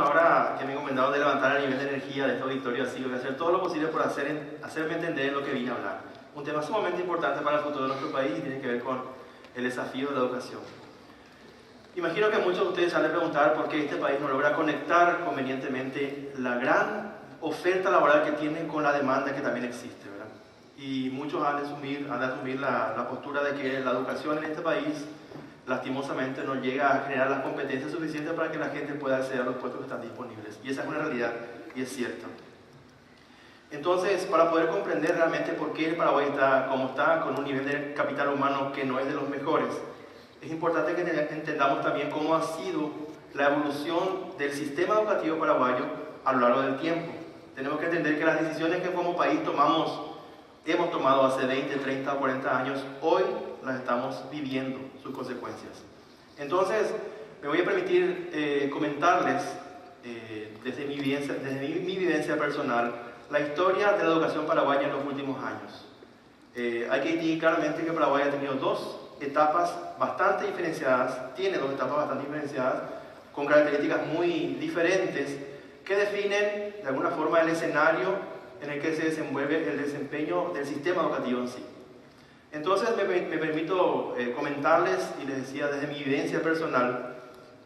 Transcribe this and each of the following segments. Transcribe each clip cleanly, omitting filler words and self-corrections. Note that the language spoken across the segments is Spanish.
ahora que me he encomendado de levantar el nivel de energía de este auditorio, así que voy a hacer todo lo posible por hacerme entender en lo que vine a hablar. Un tema sumamente importante para el futuro de nuestro país y tiene que ver con el desafío de la educación. Imagino que muchos de ustedes han de preguntar por qué este país no logra conectar convenientemente la gran oferta laboral que tiene con la demanda que también existe, ¿verdad? Y muchos han de asumir la postura de que la educación en este país lastimosamente no llega a generar las competencias suficientes para que la gente pueda acceder a los puestos que están disponibles. Y esa es una realidad y es cierta. Entonces, para poder comprender realmente por qué el Paraguay está como está, con un nivel de capital humano que no es de los mejores, es importante que entendamos también cómo ha sido la evolución del sistema educativo paraguayo a lo largo del tiempo. Tenemos que entender que las decisiones que como país hemos tomado hace 20, 30 o 40 años, hoy las estamos viviendo, sus consecuencias. Entonces, me voy a permitir comentarles, desde mi vivencia personal, la historia de la educación paraguaya en los últimos años. Hay que distinguir claramente que Paraguay ha tenido dos etapas bastante diferenciadas, tiene dos etapas bastante diferenciadas, con características muy diferentes, que definen de alguna forma el escenario en el que se desenvuelve el desempeño del sistema educativo en sí. Entonces me permito comentarles, y les decía desde mi vivencia personal,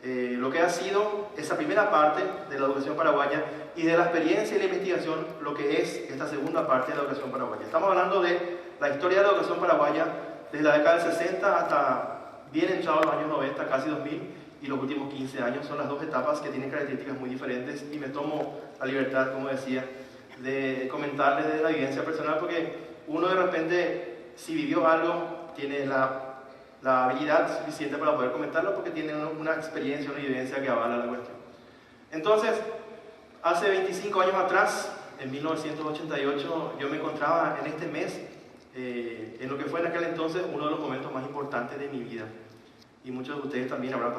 lo que ha sido esa primera parte de la educación paraguaya y de la experiencia y la investigación, lo que es esta segunda parte de la educación paraguaya. Estamos hablando de la historia de la educación paraguaya desde la década del 60 hasta bien entrados los años 90, casi 2000, y los últimos 15 años. Son las dos etapas que tienen características muy diferentes y me tomo la libertad, como decía, de comentarles desde la vivencia personal, porque uno de repente, si vivió algo, tiene la habilidad suficiente para poder comentarlo porque tiene una experiencia, una evidencia que avala la cuestión. Entonces, hace 25 años atrás, en 1988, yo me encontraba en este mes, en lo que fue en aquel entonces uno de los momentos más importantes de mi vida. Y muchos de ustedes también habrán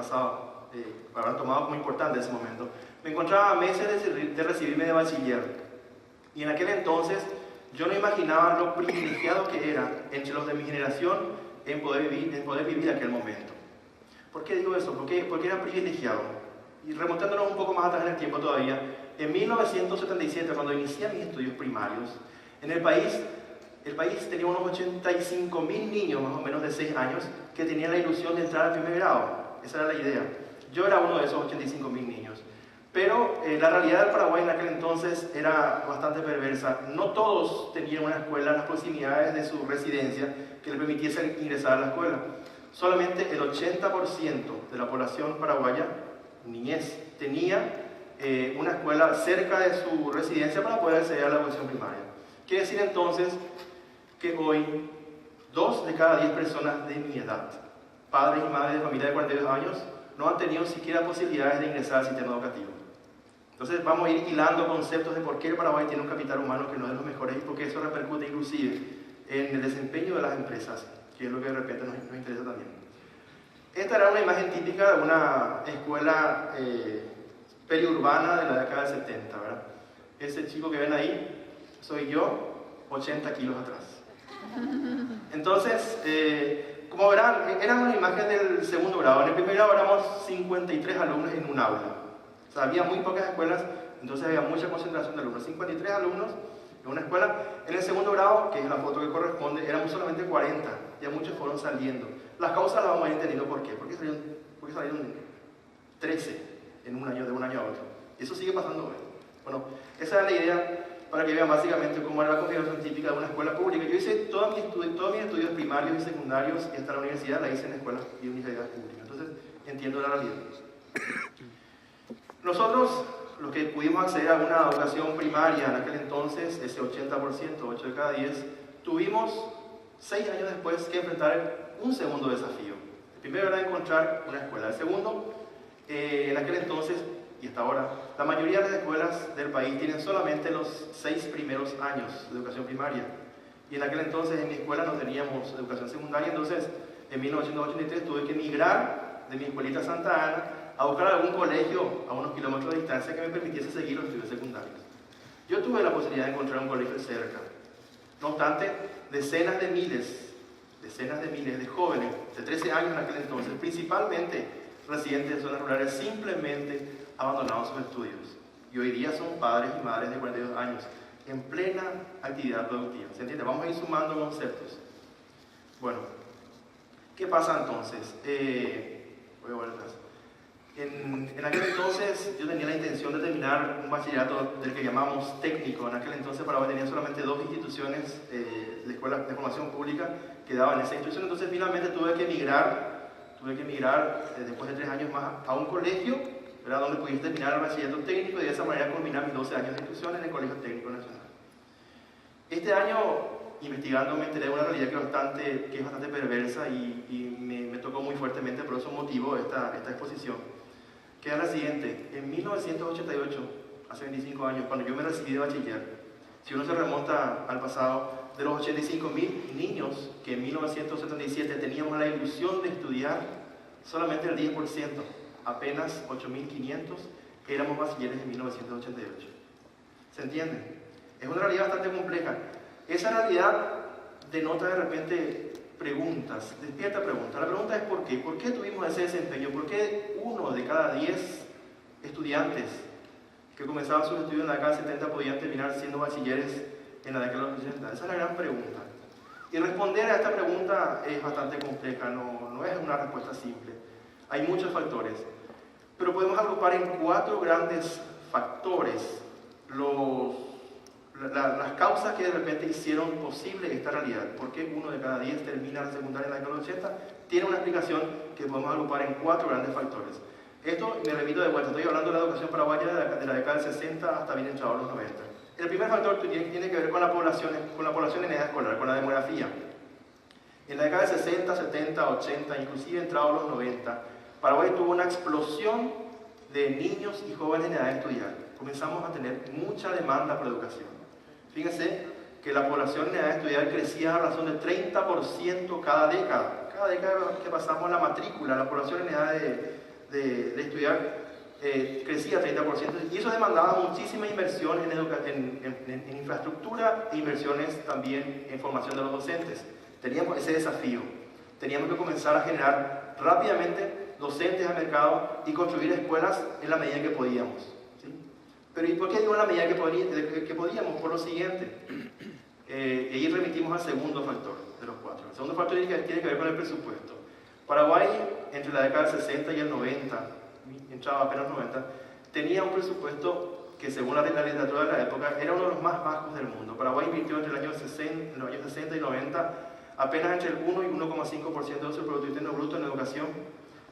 tomado como importante ese momento. Me encontraba a meses de recibirme de bachiller. Y en aquel entonces, yo no imaginaba lo privilegiado que era entre los de mi generación en poder vivir aquel momento. ¿Por qué digo eso? Porque era privilegiado. Y remontándonos un poco más atrás en el tiempo todavía, en 1977, cuando inicié mis estudios primarios, en el país tenía unos 85.000 niños, más o menos de 6 años, que tenían la ilusión de entrar al primer grado. Esa era la idea. Yo era uno de esos 85.000 niños. Pero la realidad del Paraguay en aquel entonces era bastante perversa. No todos tenían una escuela en las proximidades de su residencia que les permitiese ingresar a la escuela. Solamente el 80% de la población paraguaya, niñez, tenía una escuela cerca de su residencia para poder acceder a la educación primaria. Quiere decir entonces que hoy 2 de cada 10 personas de mi edad, padres y madres de familia de 42 años, no han tenido siquiera posibilidades de ingresar al sistema educativo. Entonces vamos a ir hilando conceptos de por qué el Paraguay tiene un capital humano que no es de los mejores y por qué eso repercute inclusive en el desempeño de las empresas, que es lo que de repente nos interesa también. Esta era una imagen típica de una escuela periurbana de la década del 70, ¿verdad? Ese chico que ven ahí soy yo, 80 kilos atrás. Entonces, como verán, era una imagen del segundo grado. En el primer grado éramos 53 alumnos en un aula. O sea, había muy pocas escuelas, entonces había mucha concentración de alumnos. 53 alumnos en una escuela. En el segundo grado, que es la foto que corresponde, éramos solamente 40. Ya muchos fueron saliendo. Las causas las vamos a ir entendiendo por qué. ¿Por qué salieron 13 en un año, de un año a otro? Y eso sigue pasando hoy. Bueno, esa es la idea para que vean básicamente cómo era la configuración típica de una escuela pública. Yo hice todos mis estudios primarios y secundarios y hasta la universidad la hice en escuelas y universidades públicas. Entonces, entiendo la realidad. Nosotros, los que pudimos acceder a una educación primaria en aquel entonces, ese 80%, 8 de cada 10, tuvimos 6 años después que enfrentar un segundo desafío. El primero era encontrar una escuela. El segundo, en aquel entonces y hasta ahora, la mayoría de las escuelas del país tienen solamente los 6 primeros años de educación primaria. Y en aquel entonces en mi escuela no teníamos educación secundaria, entonces en 1983 tuve que emigrar de mi escuelita Santa Ana a buscar algún colegio a unos kilómetros de distancia que me permitiese seguir los estudios secundarios. Yo tuve la posibilidad de encontrar un colegio cerca. No obstante, decenas de miles de jóvenes de 13 años en aquel entonces, principalmente residentes de zonas rurales, simplemente abandonaron sus estudios. Y hoy día son padres y madres de 42 años, en plena actividad productiva. ¿Se entiende? Vamos a ir sumando conceptos. Bueno, ¿qué pasa entonces? Voy a volver atrás. En aquel entonces yo tenía la intención de terminar un bachillerato del que llamamos técnico. En aquel entonces Paraguay tenía solamente 2 instituciones de escuelas de formación pública que daban esa institución. Entonces finalmente tuve que emigrar después de 3 años más a un colegio, ¿verdad?, donde pudiese terminar el bachillerato técnico y de esa manera culminar mis 12 años de institución en el Colegio Técnico Nacional. Este año, investigando, me enteré de una realidad que es bastante perversa y me tocó muy fuertemente, por eso motivó esta exposición, que es la siguiente. En 1988, hace 25 años, cuando yo me recibí de bachiller, si uno se remonta al pasado, de los 85.000 niños que en 1977 teníamos la ilusión de estudiar, solamente el 10%, apenas 8.500, éramos bachilleres en 1988. ¿Se entiende? Es una realidad bastante compleja. Esa realidad denota de repente preguntas, despierta preguntas. La pregunta es ¿por qué? ¿Por qué tuvimos ese desempeño? ¿Por qué 1 de cada 10 estudiantes que comenzaban sus estudios en la década del 70 podían terminar siendo bachilleres en la década de los 80? Esa es la gran pregunta. Y responder a esta pregunta es bastante compleja, no es una respuesta simple. Hay muchos factores, pero podemos agrupar en 4 grandes factores las causas que de repente hicieron posible esta realidad. ¿Por qué 1 de cada 10 termina la secundaria en la década de los 80? Tiene una explicación que podemos agrupar en 4 grandes factores. Esto, me repito de vuelta, estoy hablando de la educación paraguaya de la década del 60 hasta bien entrados los 90. El primer factor tiene que ver con la población en edad escolar, con la demografía. En la década del 60, 70, 80, inclusive entrados los 90, Paraguay tuvo una explosión de niños y jóvenes en edad de estudiar. Comenzamos a tener mucha demanda por educación. Fíjense que la población en edad de estudiar crecía a razón de 30% cada década. Cada década que pasamos la matrícula, la población en edad de estudiar crecía 30%. Y eso demandaba muchísima inversión en infraestructura e inversiones también en formación de los docentes. Teníamos ese desafío. Teníamos que comenzar a generar rápidamente docentes al mercado y construir escuelas en la medida que podíamos. ¿Sí? Pero ¿y por qué digo en la medida que podíamos? Por lo siguiente. Y ahí remitimos al segundo factor de los 4. El segundo factor tiene que ver con el presupuesto. Paraguay, entre la década del 60 y el 90, entraba apenas 90, tenía un presupuesto que según la literatura de la época era uno de los más bajos del mundo. Paraguay invirtió entre los años 60 y 90 apenas entre el 1 y 1,5% de su Producto Interno Bruto en educación.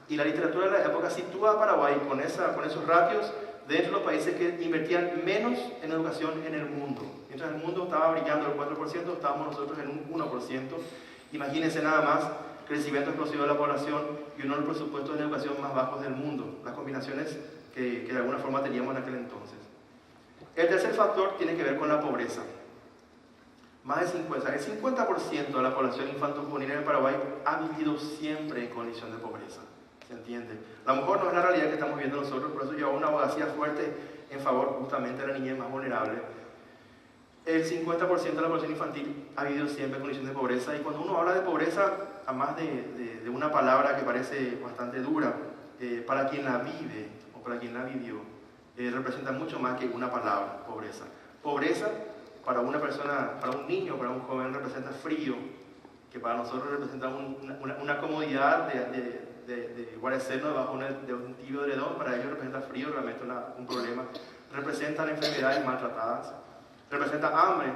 Y la literatura de la época sitúa a Paraguay con esos ratios dentro de los países que invertían menos en educación en el mundo. Mientras el mundo estaba brillando el 4%, estábamos nosotros en un 1%. Imagínense nada más, crecimiento explosivo de la población y uno de los presupuestos de educación más bajos del mundo. Las combinaciones que de alguna forma teníamos en aquel entonces. El tercer factor tiene que ver con la pobreza. Más del 50% de la población infanto-juvenil en Paraguay ha vivido siempre en condición de pobreza. ¿Se entiende? A lo mejor no es la realidad que estamos viendo nosotros, por eso lleva una abogacía fuerte en favor justamente de la niñez más vulnerable. El 50% de la población infantil ha vivido siempre en condición de pobreza, y cuando uno habla de pobreza, además de una palabra que parece bastante dura, para quien la vive o para quien la vivió, representa mucho más que una palabra, pobreza. Pobreza para una persona, para un niño, para un joven representa frío, que para nosotros representa una comodidad de guarecernos debajo de un tibio edredón. Para ellos representa frío, realmente un problema. Representan enfermedades maltratadas, representa hambre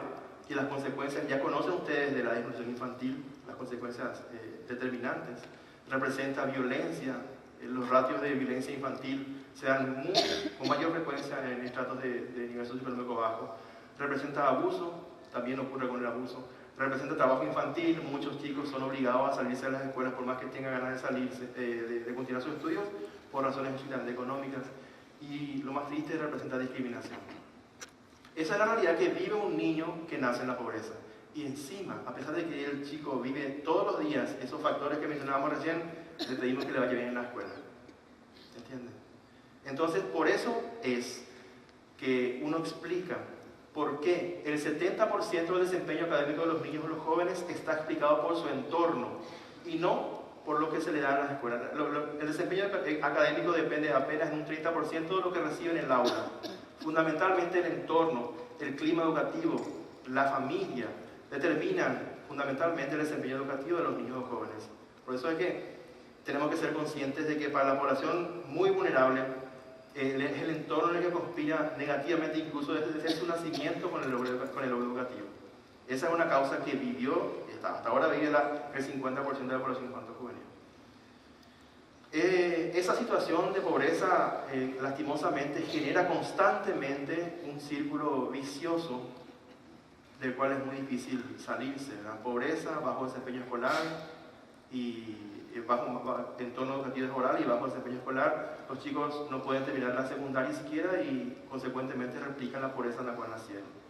y las consecuencias, ya conocen ustedes de la desnutrición infantil, las consecuencias determinantes. Representa violencia, los ratios de violencia infantil se dan con mayor frecuencia en estratos de nivel socioeconómico bajo. Representa abuso, también ocurre con el abuso. Representa trabajo infantil, muchos chicos son obligados a salirse de las escuelas por más que tengan ganas de salirse, de continuar sus estudios por razones estrictamente económicas. Y lo más triste, representa discriminación. Esa es la realidad que vive un niño que nace en la pobreza. Y encima, a pesar de que el chico vive todos los días esos factores que mencionábamos recién, le pedimos que le vaya bien en la escuela. ¿Se entiende? Entonces, por eso es que uno explica por qué el 70% del desempeño académico de los niños o los jóvenes está explicado por su entorno y no por lo que se le da en las escuelas. El desempeño académico depende apenas en un 30% de lo que reciben en el aula. Fundamentalmente el entorno, el clima educativo, la familia, determinan fundamentalmente el desempeño educativo de los niños o jóvenes. Por eso es que tenemos que ser conscientes de que para la población muy vulnerable es el entorno en el que conspira negativamente, incluso desde su nacimiento con el logro educativo. Esa es una causa que vivió, hasta ahora vive el 50% de la población infanto-juvenil. Esa situación de pobreza, lastimosamente, genera constantemente un círculo vicioso del cual es muy difícil salirse. La pobreza, bajo desempeño escolar y bajo entorno educativo escolar y bajo desempeño escolar, los chicos no pueden terminar la secundaria siquiera y consecuentemente replican la pobreza en la cual nacieron.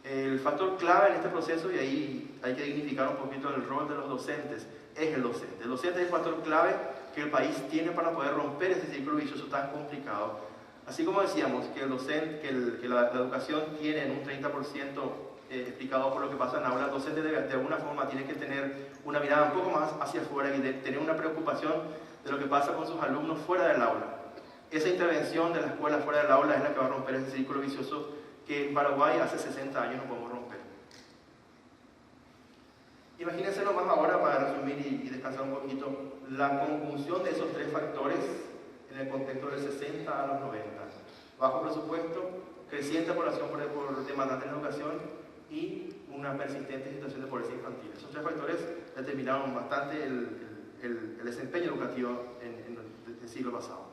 El factor clave en este proceso, y ahí hay que dignificar un poquito el rol de los docentes, es el docente. El docente es el factor clave que el país tiene para poder romper ese círculo vicioso tan complicado. Así como decíamos que el docente, que la educación tiene en un 30% explicado por lo que pasa en aula, el docente de alguna forma tiene que tener una mirada un poco más hacia afuera y de tener una preocupación de lo que pasa con sus alumnos fuera del aula. Esa intervención de la escuela fuera del aula es la que va a romper ese círculo vicioso que en Paraguay hace 60 años no podemos romper. Imagínense nomás ahora, para resumir y descansar un poquito, la conjunción de esos tres factores en el contexto del 60 a los 90. Bajo presupuesto, creciente población por demandante en educación y una persistente situación de pobreza infantil. Esos tres factores determinaron bastante el desempeño educativo en el siglo pasado.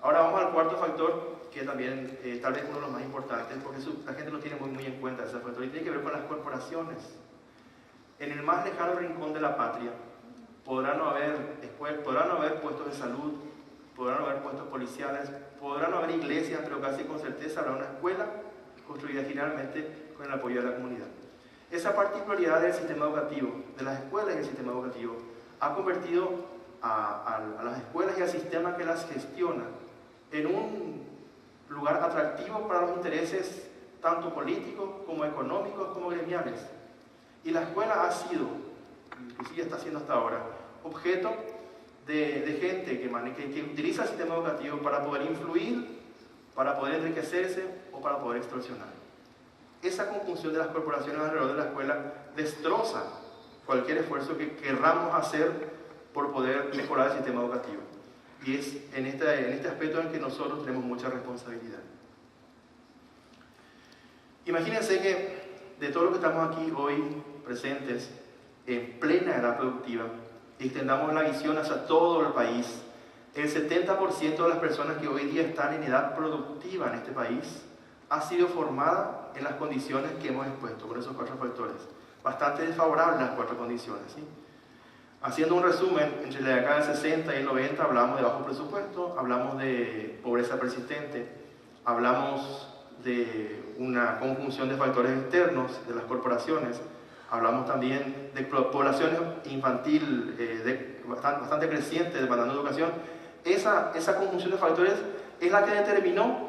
Ahora vamos al cuarto factor, que también tal vez uno de los más importantes, porque la gente lo tiene muy en cuenta, ese factor, y tiene que ver con las corporaciones. En el más lejano rincón de la patria podrán no haber puestos de salud, podrán no haber puestos policiales, podrán no haber iglesias, pero casi con certeza habrá una escuela construida finalmente con el apoyo de la comunidad. Esa particularidad del sistema educativo, de las escuelas y el sistema educativo, ha convertido a las escuelas y al sistema que las gestiona en un lugar atractivo para los intereses tanto políticos como económicos como gremiales. Y la escuela ha sido, inclusive está siendo hasta ahora, objeto de gente que utiliza el sistema educativo para poder influir, para poder enriquecerse o para poder extorsionar. Esa conjunción de las corporaciones alrededor de la escuela destroza cualquier esfuerzo que querramos hacer por poder mejorar el sistema educativo. Y es en este aspecto en el que nosotros tenemos mucha responsabilidad. Imagínense que de todo lo que estamos aquí hoy presentes, en plena edad productiva, extendamos la visión hacia todo el país. El 70% de las personas que hoy día están en edad productiva en este país ha sido formada en las condiciones que hemos expuesto, con esos cuatro factores. Bastante desfavorables las cuatro condiciones, ¿sí? Haciendo un resumen, entre la década del 60 y el 90 hablamos de bajo presupuesto, hablamos de pobreza persistente, hablamos de una conjunción de factores externos de las corporaciones, hablamos también de población infantil bastante creciente, demandando educación. Esa conjunción de factores es la que determinó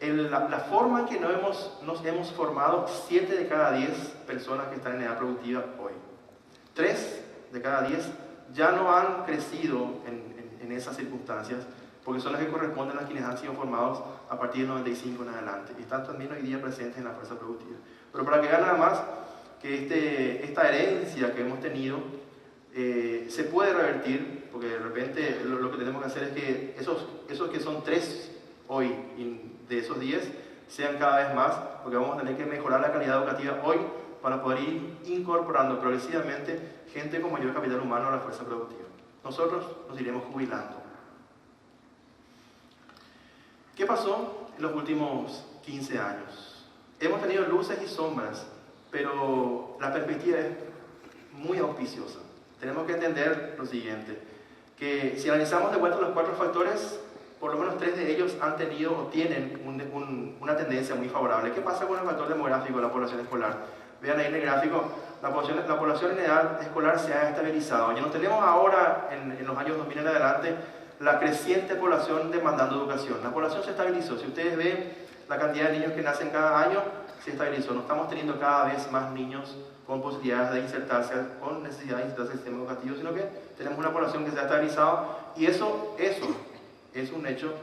la forma en que nos hemos formado 7 de cada 10 personas que están en edad productiva hoy. 3 de cada 10 ya no han crecido en esas circunstancias, porque son las que corresponden a quienes han sido formados a partir del 95 en adelante, y están también hoy día presentes en la fuerza productiva. Pero para que vean nada más que esta herencia que hemos tenido se puede revertir, porque de repente lo que tenemos que hacer es que esos que son 3 hoy, de esos 10, sean cada vez más, porque vamos a tener que mejorar la calidad educativa hoy para poder ir incorporando progresivamente gente con mayor capital humano a la fuerza productiva. Nosotros nos iremos jubilando. ¿Qué pasó en los últimos 15 años? Hemos tenido luces y sombras, pero la perspectiva es muy auspiciosa. Tenemos que entender lo siguiente, que si analizamos de vuelta los 4 factores, por lo menos 3 de ellos han tenido o tienen una tendencia muy favorable. ¿Qué pasa con el factor demográfico de la población escolar? Vean ahí en el gráfico, la población en edad escolar se ha estabilizado. Ya no tenemos ahora, en los años 2000 en adelante, la creciente población demandando educación. La población se estabilizó. Si ustedes ven la cantidad de niños que nacen cada año, se estabilizó. No estamos teniendo cada vez más niños con posibilidades de insertarse, con necesidad de insertarse en el sistema educativo, sino que tenemos una población que se ha estabilizado y eso es un hecho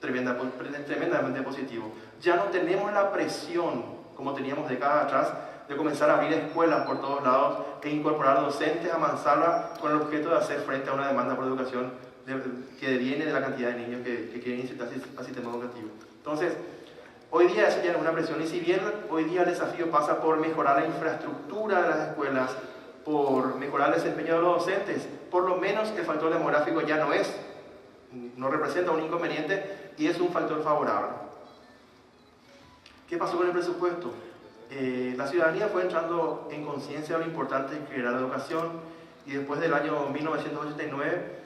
tremendamente positivo. Ya no tenemos la presión, como teníamos décadas atrás, de comenzar a abrir escuelas por todos lados e incorporar docentes a mansalva con el objeto de hacer frente a una demanda por educación que viene de la cantidad de niños que quieren insertarse al sistema educativo. Entonces, hoy día eso ya es una presión, y si bien hoy día el desafío pasa por mejorar la infraestructura de las escuelas, por mejorar el desempeño de los docentes, por lo menos el factor demográfico ya no representa un inconveniente y es un factor favorable. ¿Qué pasó con el presupuesto? La ciudadanía fue entrando en conciencia de lo importante que era la educación, y después del año 1989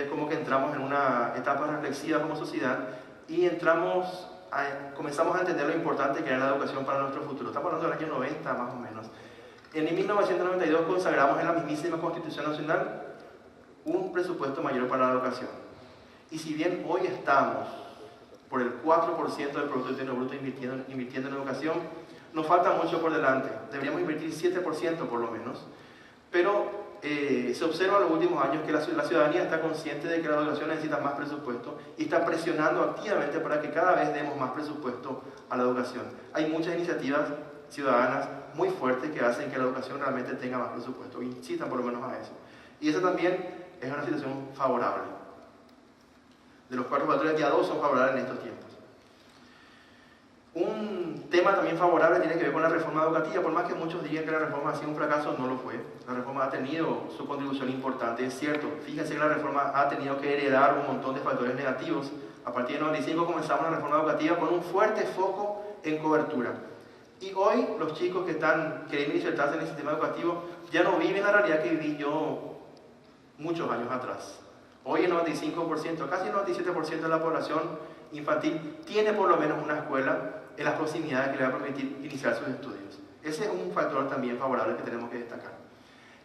como que entramos en una etapa reflexiva como sociedad y comenzamos a entender lo importante que era la educación para nuestro futuro. Estamos hablando del año 90 más o menos. En 1992 consagramos en la mismísima Constitución Nacional un presupuesto mayor para la educación. Y si bien hoy estamos por el 4% del Producto Interno Bruto invirtiendo en educación, nos falta mucho por delante. Deberíamos invertir 7% por lo menos. Pero se observa en los últimos años que la ciudadanía está consciente de que la educación necesita más presupuesto y está presionando activamente para que cada vez demos más presupuesto a la educación. Hay muchas iniciativas ciudadanas muy fuertes que hacen que la educación realmente tenga más presupuesto, incitan por lo menos a eso. Y eso también es una situación favorable. De los 4 factores, ya 2 son favorables en estos tiempos. Un tema también favorable tiene que ver con la reforma educativa. Por más que muchos digan que la reforma ha sido un fracaso, no lo fue. La reforma ha tenido su contribución importante, es cierto. Fíjense que la reforma ha tenido que heredar un montón de factores negativos. A partir de 95 comenzamos la reforma educativa con un fuerte foco en cobertura. Y hoy los chicos que están queriendo insertarse en el sistema educativo ya no viven la realidad que viví yo muchos años atrás. Hoy el 95%, casi el 97% de la población infantil tiene por lo menos una escuela en las proximidades que le va a permitir iniciar sus estudios. Ese es un factor también favorable que tenemos que destacar.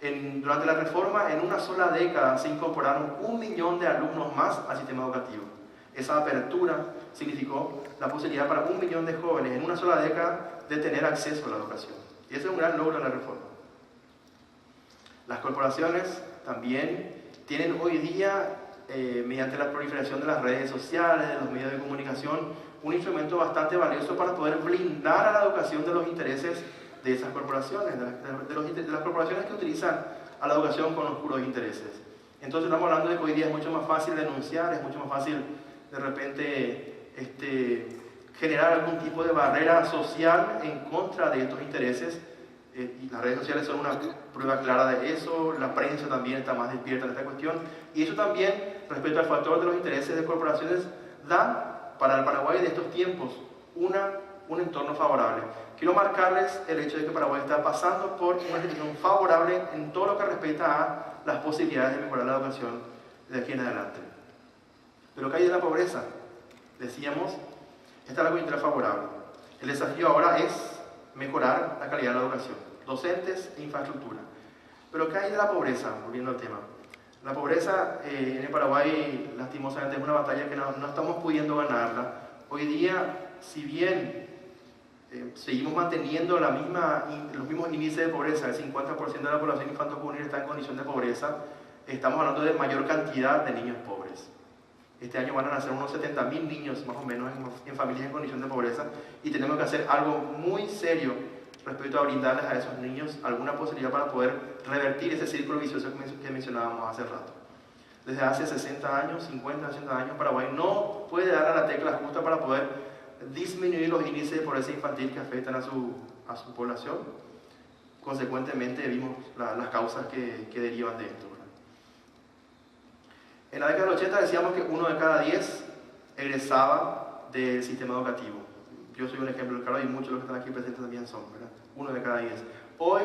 Durante la reforma, en una sola década, se incorporaron 1 millón de alumnos más al sistema educativo. Esa apertura significó la posibilidad para 1 millón de jóvenes en una sola década de tener acceso a la educación. Y ese es un gran logro de la reforma. Las corporaciones también tienen hoy día, mediante la proliferación de las redes sociales, de los medios de comunicación, un instrumento bastante valioso para poder blindar a la educación de los intereses de esas corporaciones, de las corporaciones que utilizan a la educación con oscuros intereses. Entonces estamos hablando de que hoy día es mucho más fácil denunciar, es mucho más fácil de repente generar algún tipo de barrera social en contra de estos intereses, y las redes sociales son una prueba clara de eso. La prensa también está más despierta en esta cuestión, y eso también, respecto al factor de los intereses de corporaciones, da para el Paraguay de estos tiempos un entorno favorable. Quiero marcarles el hecho de que Paraguay está pasando por una situación favorable en todo lo que respecta a las posibilidades de mejorar la educación de aquí en adelante. Pero ¿qué hay de la pobreza? Decíamos, esta es la coyuntura favorable. El desafío ahora es mejorar la calidad de la educación, docentes e infraestructura. Pero ¿qué hay de la pobreza? Volviendo al tema. La pobreza en el Paraguay, lastimosamente, es una batalla que no estamos pudiendo ganarla. Hoy día, si bien seguimos manteniendo los mismos índices de pobreza, el 50% de la población infanto-juvenil está en condición de pobreza, estamos hablando de mayor cantidad de niños pobres. Este año van a nacer unos 70.000 niños más o menos en familias en condición de pobreza, y tenemos que hacer algo muy serio respecto a brindarles a esos niños alguna posibilidad para poder revertir ese círculo vicioso que mencionábamos hace rato. Desde hace 60 años, 50, 60 años, Paraguay no puede dar a la tecla justa para poder disminuir los índices de pobreza infantil que afectan a su población. Consecuentemente vimos las causas que derivan de esto. En la década del 80 decíamos que 1 de cada 10 egresaba del sistema educativo. Yo soy un ejemplo claro y muchos de los que están aquí presentes también son, ¿verdad? 1 de cada 10. Hoy,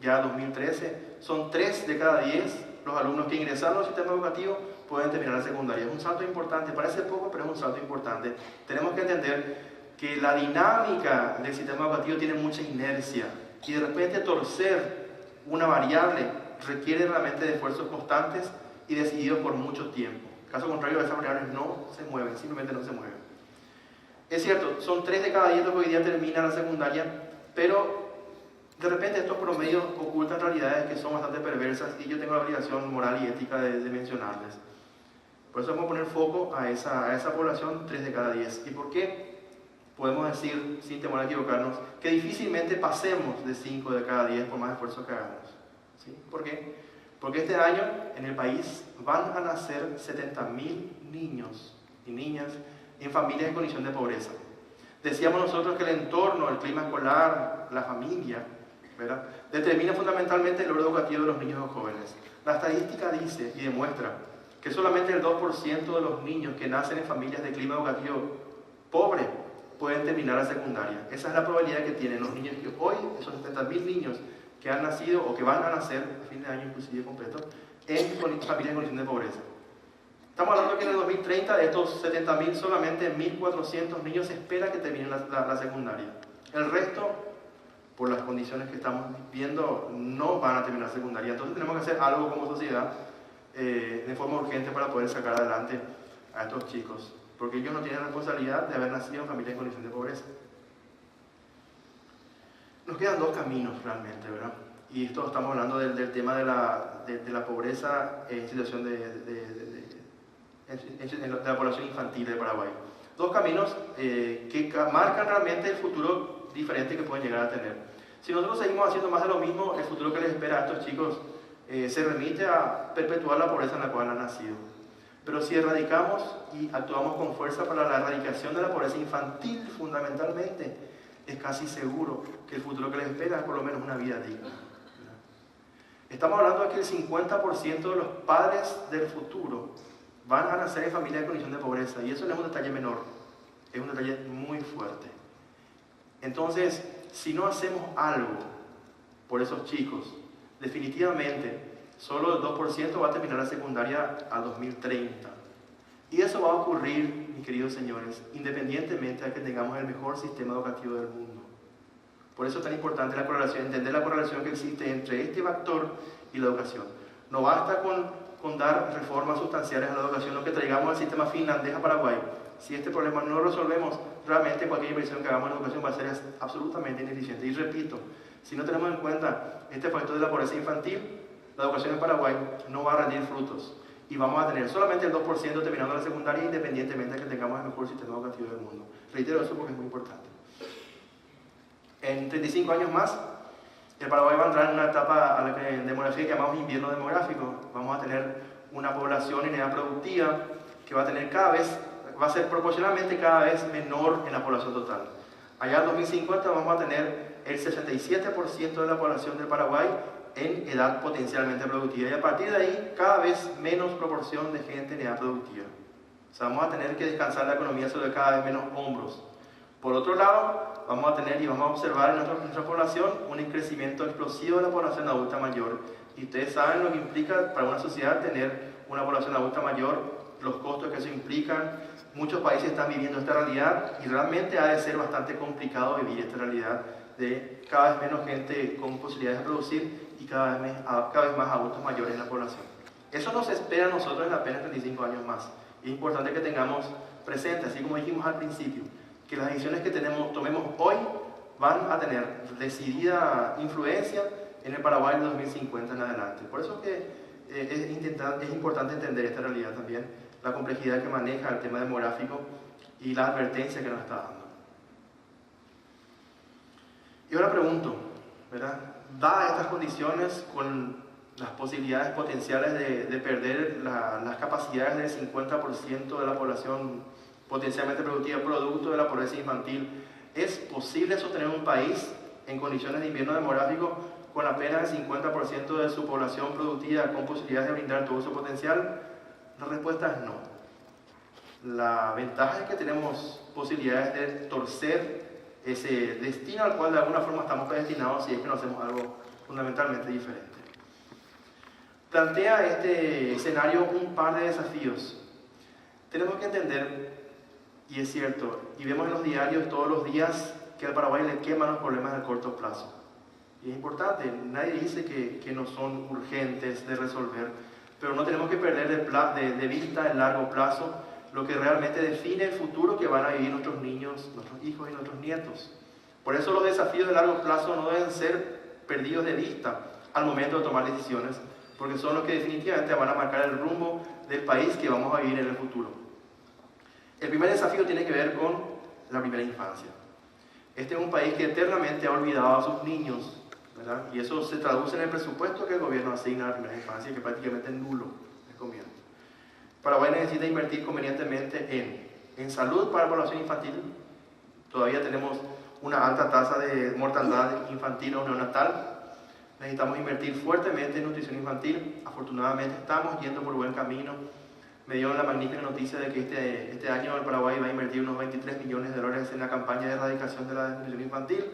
ya 2013, son 3 de cada 10 los alumnos que ingresaron al sistema educativo pueden terminar la secundaria. Es un salto importante, parece poco, pero es un salto importante. Tenemos que entender que la dinámica del sistema educativo tiene mucha inercia, y de repente torcer una variable requiere realmente de esfuerzos constantes y decididos por mucho tiempo. Caso contrario, esas variables no se mueven, simplemente no se mueven. Es cierto, son 3 de cada 10 los que hoy día terminan la secundaria, pero de repente estos promedios ocultan realidades que son bastante perversas y yo tengo la obligación moral y ética de mencionarles. Por eso vamos a poner foco a esa población 3 de cada 10. ¿Y por qué? Podemos decir, sin temor a equivocarnos, que difícilmente pasemos de 5 de cada 10 por más esfuerzo que hagamos. ¿Sí? ¿Por qué? Porque este año en el país van a nacer 70.000 niños y niñas en familias en condición de pobreza. Decíamos nosotros que el entorno, el clima escolar, la familia, ¿verdad?, determina fundamentalmente el logro educativo de los niños o jóvenes. La estadística dice y demuestra que solamente el 2% de los niños que nacen en familias de clima educativo pobre pueden terminar la secundaria. Esa es la probabilidad que tienen los niños que hoy, esos 70.000 niños que han nacido o que van a nacer a fin de año inclusive completo, en familias en condición de pobreza. Estamos hablando que en el 2030 de estos 70.000 solamente 1.400 niños se espera que terminen la secundaria. El resto, por las condiciones que estamos viendo, no van a terminar secundaria. Entonces tenemos que hacer algo como sociedad de forma urgente para poder sacar adelante a estos chicos, porque ellos no tienen responsabilidad de haber nacido en familias en condición de pobreza. Nos quedan 2 caminos realmente, ¿verdad? Y esto estamos hablando del tema de la pobreza en situación de la población infantil de Paraguay. 2 caminos que marcan realmente el futuro diferente que pueden llegar a tener. Si nosotros seguimos haciendo más de lo mismo, el futuro que les espera a estos chicos se remite a perpetuar la pobreza en la cual han nacido. Pero si erradicamos y actuamos con fuerza para la erradicación de la pobreza infantil, fundamentalmente, es casi seguro que el futuro que les espera es por lo menos una vida digna. Estamos hablando de que el 50% de los padres del futuro van a nacer en familias de condición de pobreza, y eso no es un detalle menor, es un detalle muy fuerte. Entonces, si no hacemos algo por esos chicos, definitivamente solo el 2% va a terminar la secundaria a 2030. Y eso va a ocurrir, mis queridos señores, independientemente de que tengamos el mejor sistema educativo del mundo. Por eso es tan importante la correlación, entender la correlación que existe entre este factor y la educación. No basta con dar reformas sustanciales a la educación, lo que traigamos al sistema finlandés a Paraguay. Si este problema no lo resolvemos, realmente cualquier inversión que hagamos en educación va a ser absolutamente ineficiente. Y repito, si no tenemos en cuenta este factor de la pobreza infantil, la educación en Paraguay no va a rendir frutos. Y vamos a tener solamente el 2% terminando la secundaria, independientemente de que tengamos el mejor sistema educativo del mundo. Reitero eso porque es muy importante. En 35 años más, el Paraguay va a entrar en una etapa a la que en demografía llamamos invierno demográfico. Vamos a tener una población en edad productiva que va a ser proporcionalmente cada vez menor en la población total. Allá en 2050 vamos a tener el 67% de la población del Paraguay en edad potencialmente productiva, y a partir de ahí cada vez menos proporción de gente en edad productiva. O sea, vamos a tener que descansar la economía sobre cada vez menos hombros. Por otro lado, vamos a tener y vamos a observar en nuestra población un crecimiento explosivo de la población adulta mayor. Y ustedes saben lo que implica para una sociedad tener una población adulta mayor, los costos que eso implica. Muchos países están viviendo esta realidad y realmente ha de ser bastante complicado vivir esta realidad de cada vez menos gente con posibilidades de producir y cada vez más adultos mayores en la población. Eso nos espera a nosotros en apenas 35 años más. Y es importante que tengamos presente, así como dijimos al principio, que las decisiones que tomemos hoy van a tener decidida influencia en el Paraguay de 2050 en adelante. Por eso que es importante entender esta realidad también, la complejidad que maneja el tema demográfico y la advertencia que nos está dando. Y ahora pregunto, ¿verdad? Dadas estas condiciones, con las posibilidades potenciales de perder las capacidades del 50% de la población potencialmente productiva producto de la pobreza infantil, ¿es posible sostener un país en condiciones de invierno demográfico con apenas el 50% de su población productiva con posibilidades de brindar todo su potencial? La respuesta es no. La ventaja es que tenemos posibilidades de torcer ese destino al cual de alguna forma estamos predestinados si es que no hacemos algo fundamentalmente diferente. Plantea este escenario un par de desafíos. Tenemos que entender, y es cierto, y vemos en los diarios todos los días que al Paraguay le queman los problemas de corto plazo. Y es importante, nadie dice que no son urgentes de resolver, Pero no tenemos que perder de vista el largo plazo lo que realmente define el futuro que van a vivir nuestros niños, nuestros hijos y nuestros nietos. Por eso los desafíos de largo plazo no deben ser perdidos de vista al momento de tomar decisiones, porque son los que definitivamente van a marcar el rumbo del país que vamos a vivir en el futuro. El primer desafío tiene que ver con la primera infancia. Este es un país que eternamente ha olvidado a sus niños, ¿verdad? Y eso se traduce en el presupuesto que el gobierno asigna a la primera infancia, que prácticamente es nulo, les comento. Paraguay necesita invertir convenientemente en salud para la población infantil. Todavía tenemos una alta tasa de mortandad infantil o neonatal. Necesitamos invertir fuertemente en nutrición infantil. Afortunadamente estamos yendo por buen camino. Me dio la magnífica noticia de que este año el Paraguay va a invertir unos 23 millones de dólares en la campaña de erradicación de la desnutrición infantil.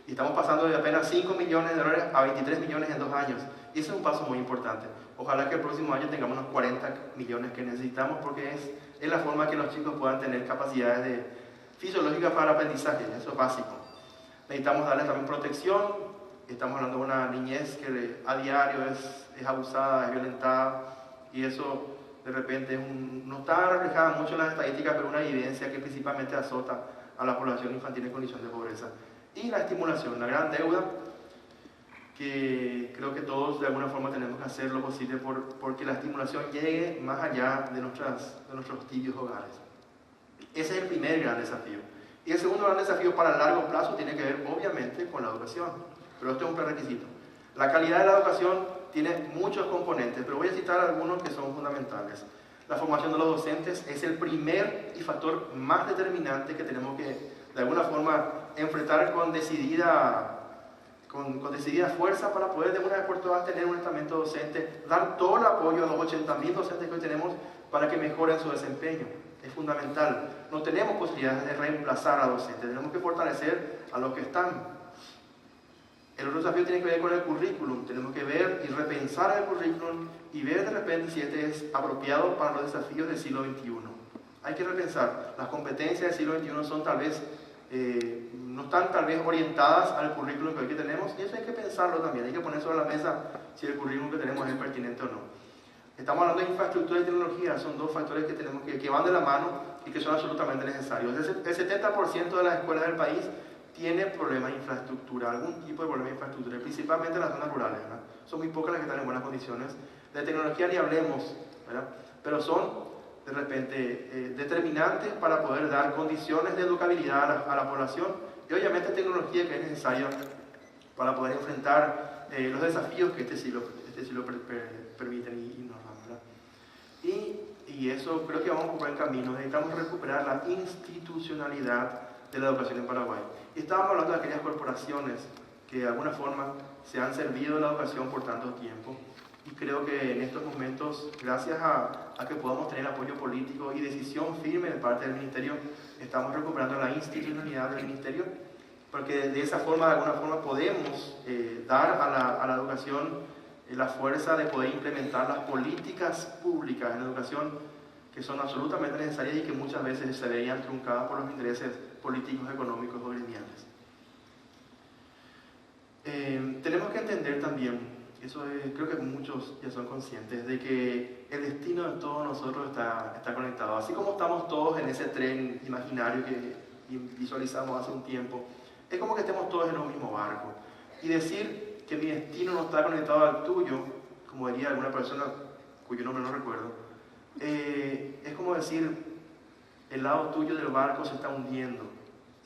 Y estamos pasando de apenas 5 millones de dólares a 23 millones en 2 años. Y ese es un paso muy importante. Ojalá que el próximo año tengamos unos 40 millones que necesitamos, porque es la forma que los chicos puedan tener capacidades fisiológicas para el aprendizaje. Eso es básico. Necesitamos darles también protección. Estamos hablando de una niñez que a diario es abusada, es violentada, y eso de repente no está reflejada mucho en las estadísticas, pero una evidencia que principalmente azota a la población infantil en condición de pobreza. Y la estimulación, la gran deuda, que creo que todos de alguna forma tenemos que hacer lo posible porque la estimulación llegue más allá de nuestros tibios hogares. Ese es el primer gran desafío. Y el segundo gran desafío para el largo plazo tiene que ver obviamente con la educación, pero esto es un prerequisito. La calidad de la educación tiene muchos componentes, pero voy a citar algunos que son fundamentales. La formación de los docentes es el primer y factor más determinante que tenemos que de alguna forma enfrentar con decidida fuerza para poder de una vez por todas tener un estamento docente, dar todo el apoyo a los 80.000 docentes que hoy tenemos para que mejoren su desempeño. Es fundamental. No tenemos posibilidades de reemplazar a docentes, tenemos que fortalecer a los que están. El otro desafío tiene que ver con el currículum. Tenemos que ver y repensar el currículum y ver de repente si este es apropiado para los desafíos del siglo XXI. Hay que repensar. Las competencias del siglo XXI son tal vez no están tal vez orientadas al currículum que hoy tenemos, y eso hay que pensarlo también, hay que poner sobre la mesa si el currículum que tenemos es pertinente o no. Estamos hablando de infraestructura y tecnología, son dos factores que tenemos que van de la mano y que son absolutamente necesarios. El 70% de las escuelas del país tiene problemas de infraestructura, algún tipo de problema de infraestructura, principalmente en las zonas rurales, ¿verdad? Son muy pocas las que están en buenas condiciones. De tecnología ni hablemos, ¿verdad? Pero son de repente determinantes para poder dar condiciones de educabilidad a la población, y obviamente tecnología que es necesaria para poder enfrentar los desafíos que este siglo permiten y nos dan, ¿verdad? Y eso creo que vamos por buen camino. Necesitamos recuperar la institucionalidad de la educación en Paraguay. Y estábamos hablando de aquellas corporaciones que de alguna forma se han servido de la educación por tanto tiempo. Y creo que en estos momentos, gracias a que podamos tener apoyo político y decisión firme de parte del Ministerio, estamos recuperando la institucionalidad del Ministerio, porque de esa forma, de alguna forma, podemos dar a la educación la fuerza de poder implementar las políticas públicas en educación que son absolutamente necesarias y que muchas veces se veían truncadas por los intereses políticos, económicos o gremiales. Tenemos que entender también, eso creo que muchos ya son conscientes, de que el destino de todos nosotros está conectado. Así como estamos todos en ese tren imaginario que visualizamos hace un tiempo, es como que estemos todos en un mismo barco. Y decir que mi destino no está conectado al tuyo, como diría alguna persona cuyo nombre no recuerdo, es como decir, el lado tuyo del barco se está hundiendo.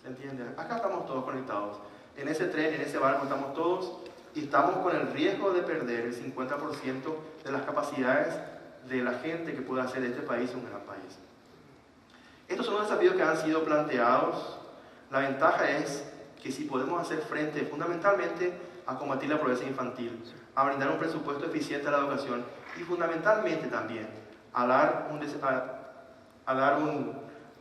¿Se entiende? Acá estamos todos conectados. En ese tren, en ese barco estamos todos, y estamos con el riesgo de perder el 50% de las capacidades de la gente que puede hacer de este país un gran país. Estos son los desafíos que han sido planteados. La ventaja es que si podemos hacer frente fundamentalmente a combatir la pobreza infantil, a brindar un presupuesto eficiente a la educación y fundamentalmente también a dar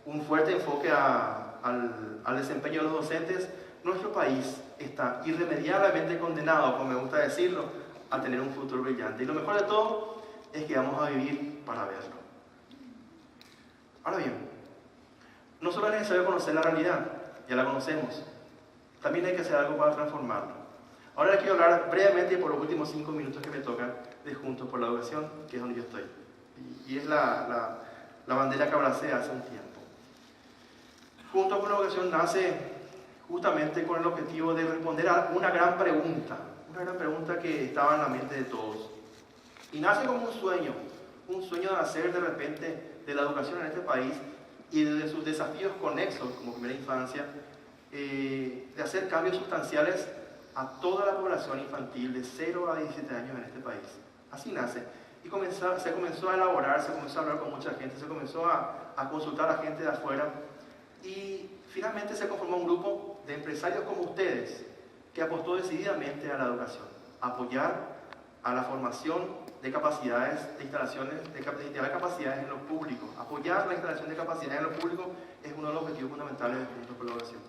un fuerte enfoque al desempeño de los docentes, nuestro país está irremediablemente condenado, como me gusta decirlo, a tener un futuro brillante. Y lo mejor de todo es que vamos a vivir para verlo. Ahora bien, no solo es necesario conocer la realidad, ya la conocemos, también hay que hacer algo para transformarlo. Ahora les quiero hablar brevemente, por los últimos 5 minutos que me tocan, de Juntos por la Educación, que es donde yo estoy. Y es la bandera que abracé hace un tiempo. Juntos por la Educación nace justamente con el objetivo de responder a una gran pregunta que estaba en la mente de todos. Y nace como un sueño de hacer de repente de la educación en este país y de sus desafíos conexos como primera infancia, de hacer cambios sustanciales a toda la población infantil de 0 a 17 años en este país. Así nace. Y se comenzó a elaborar, se comenzó a hablar con mucha gente, se comenzó a consultar a gente de afuera y finalmente se conformó un grupo de empresarios como ustedes que apostó decididamente a la educación, a apoyar a la formación de capacidades, de instalaciones, de instalar capacidades en lo público. Apoyar la instalación de capacidades en lo público es uno de los objetivos fundamentales de Juntos por la Educación.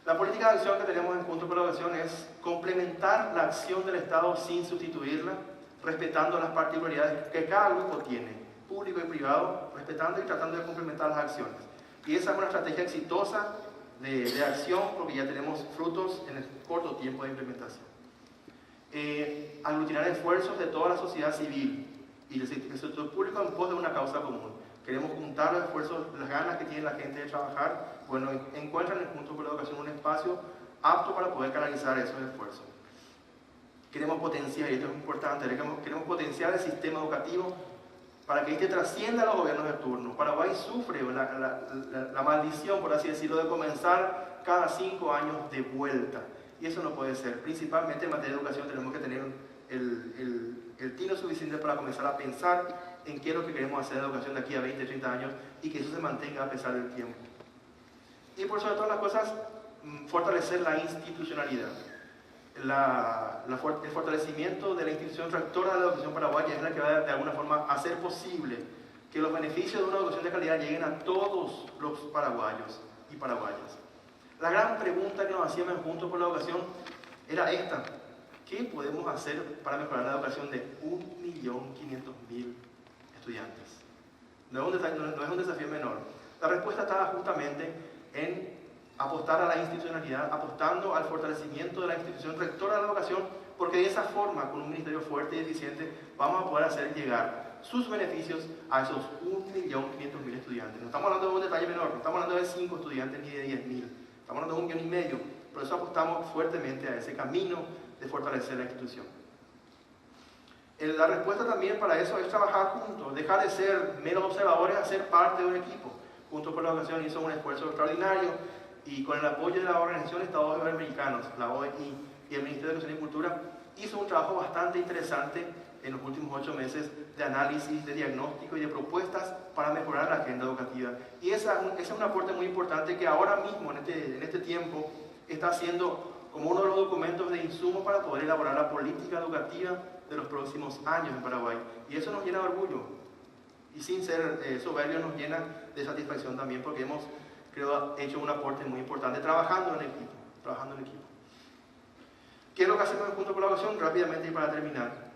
La política de acción que tenemos en Juntos por la Educación es complementar la acción del Estado sin sustituirla, respetando las particularidades que cada grupo tiene, público y privado, respetando y tratando de complementar las acciones. Y esa es una estrategia exitosa de acción porque ya tenemos frutos en el corto tiempo de implementación. Aglutinar esfuerzos de toda la sociedad civil y del sector público en pos de una causa común. Queremos juntar los esfuerzos, las ganas que tiene la gente de trabajar. Bueno, encuentran en Juntos por la Educación un espacio apto para poder canalizar esos esfuerzos. Queremos potenciar, y esto es importante, queremos potenciar el sistema educativo para que este trascienda a los gobiernos de turno. Paraguay sufre la maldición, por así decirlo, de comenzar cada 5 años de vuelta. Y eso no puede ser. Principalmente en materia de educación tenemos que tener el tino suficiente para comenzar a pensar en qué es lo que queremos hacer en educación de aquí a 20, 30 años y que eso se mantenga a pesar del tiempo. Y por sobre todas las cosas, fortalecer la institucionalidad. El fortalecimiento de la institución rectora de la educación paraguaya es la que va de alguna forma a hacer posible que los beneficios de una educación de calidad lleguen a todos los paraguayos y paraguayas. La gran pregunta que nos hacíamos Juntos por la Educación era esta: ¿qué podemos hacer para mejorar la educación de 1.500.000 estudiantes? No es un desafío menor. La respuesta estaba justamente en apostar a la institucionalidad, apostando al fortalecimiento de la institución rectora de la educación, porque de esa forma, con un ministerio fuerte y eficiente, vamos a poder hacer llegar sus beneficios a esos 1.500.000 estudiantes. No estamos hablando de un detalle menor, no estamos hablando de 5 estudiantes ni de 10.000, estamos hablando de 1,5 millones. Por eso apostamos fuertemente a ese camino de fortalecer la institución. La respuesta también para eso es trabajar juntos, dejar de ser meros observadores a ser parte de un equipo. Juntos por la Educación hizo un esfuerzo extraordinario y con el apoyo de la Organización de Estados Iberoamericanos, la OEI y el Ministerio de Educación y Cultura, hizo un trabajo bastante interesante en los últimos 8 meses de análisis, de diagnóstico y de propuestas para mejorar la agenda educativa. Y ese es un aporte muy importante que ahora mismo, en este tiempo, está siendo como uno de los documentos de insumo para poder elaborar la política educativa de los próximos años en Paraguay. Y eso nos llena de orgullo. Y sin ser soberbios, nos llena de satisfacción también porque hemos, creo, hecho un aporte muy importante trabajando en equipo. ¿Qué es lo que hacemos en Juntos por la Educación? Rápidamente y para terminar.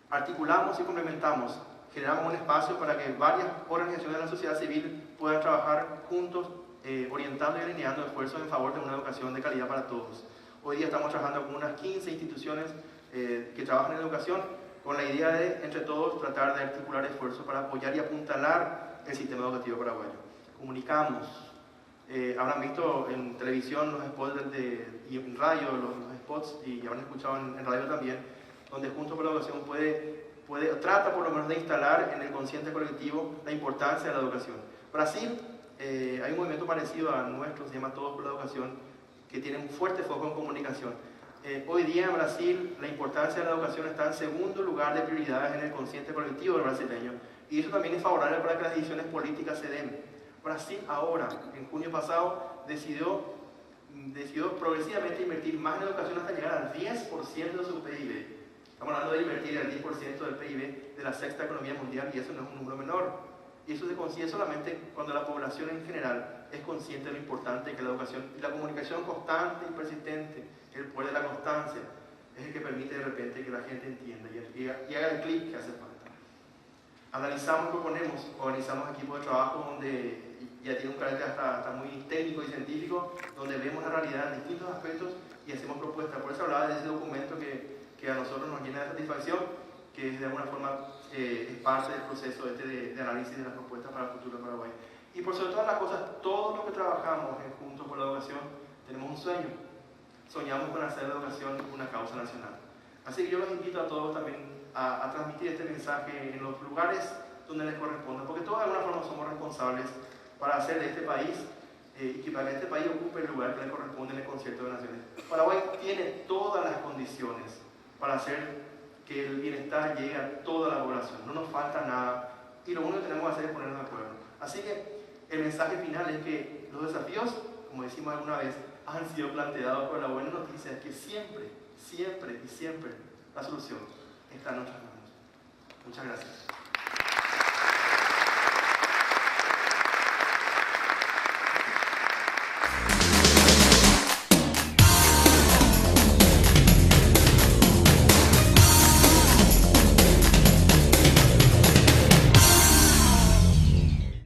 Articulamos y complementamos, generamos un espacio para que varias organizaciones de la sociedad civil puedan trabajar juntos, orientando y alineando esfuerzos en favor de una educación de calidad para todos. Hoy día estamos trabajando con unas 15 instituciones que trabajan en educación, con la idea de, entre todos, tratar de articular esfuerzos para apoyar y apuntalar el sistema educativo paraguayo. Comunicamos, habrán visto en televisión los spots y en radio los spots, y habrán escuchado en radio también, donde Juntos por la Educación trata por lo menos de instalar en el consciente colectivo la importancia de la educación. Brasil, hay un movimiento parecido a nuestro, se llama Todos por la Educación, que tiene un fuerte foco en comunicación. Hoy día en Brasil la importancia de la educación está en segundo lugar de prioridades en el consciente colectivo del brasileño, y eso también es favorable para que las decisiones políticas se den. Brasil ahora, en junio pasado, decidió progresivamente invertir más en educación hasta llegar al 10% de su PIB. Estamos hablando de invertir el 10% del PIB de la sexta economía mundial, y eso no es un número menor. Y eso se consigue solamente cuando la población en general es consciente de lo importante que la educación y la comunicación constante y persistente, el poder de la constancia, es el que permite de repente que la gente entienda y haga el clic que hace falta. Analizamos, proponemos, organizamos equipos de trabajo donde ya tiene un carácter hasta muy técnico y científico, donde vemos la realidad en distintos aspectos y hacemos propuestas. Por eso hablaba de ese documento que a nosotros nos llena de satisfacción que de alguna forma es parte del proceso de análisis de las propuestas para el futuro de Paraguay. Y por sobre todas las cosas, todos los que trabajamos juntos por la educación tenemos un sueño. Soñamos con hacer la educación una causa nacional. Así que yo los invito a todos también a transmitir este mensaje en los lugares donde les corresponda, porque todos de alguna forma somos responsables para hacer de este país y que para que este país ocupe el lugar que le corresponde en el concierto de naciones. Paraguay tiene todas las condiciones para hacer que el bienestar llegue a toda la población. No nos falta nada y lo único que tenemos que hacer es ponernos de acuerdo. Así que el mensaje final es que los desafíos, como decimos alguna vez, han sido planteados, pero la buena noticia es que siempre, siempre y siempre la solución está en nuestras manos. Muchas gracias.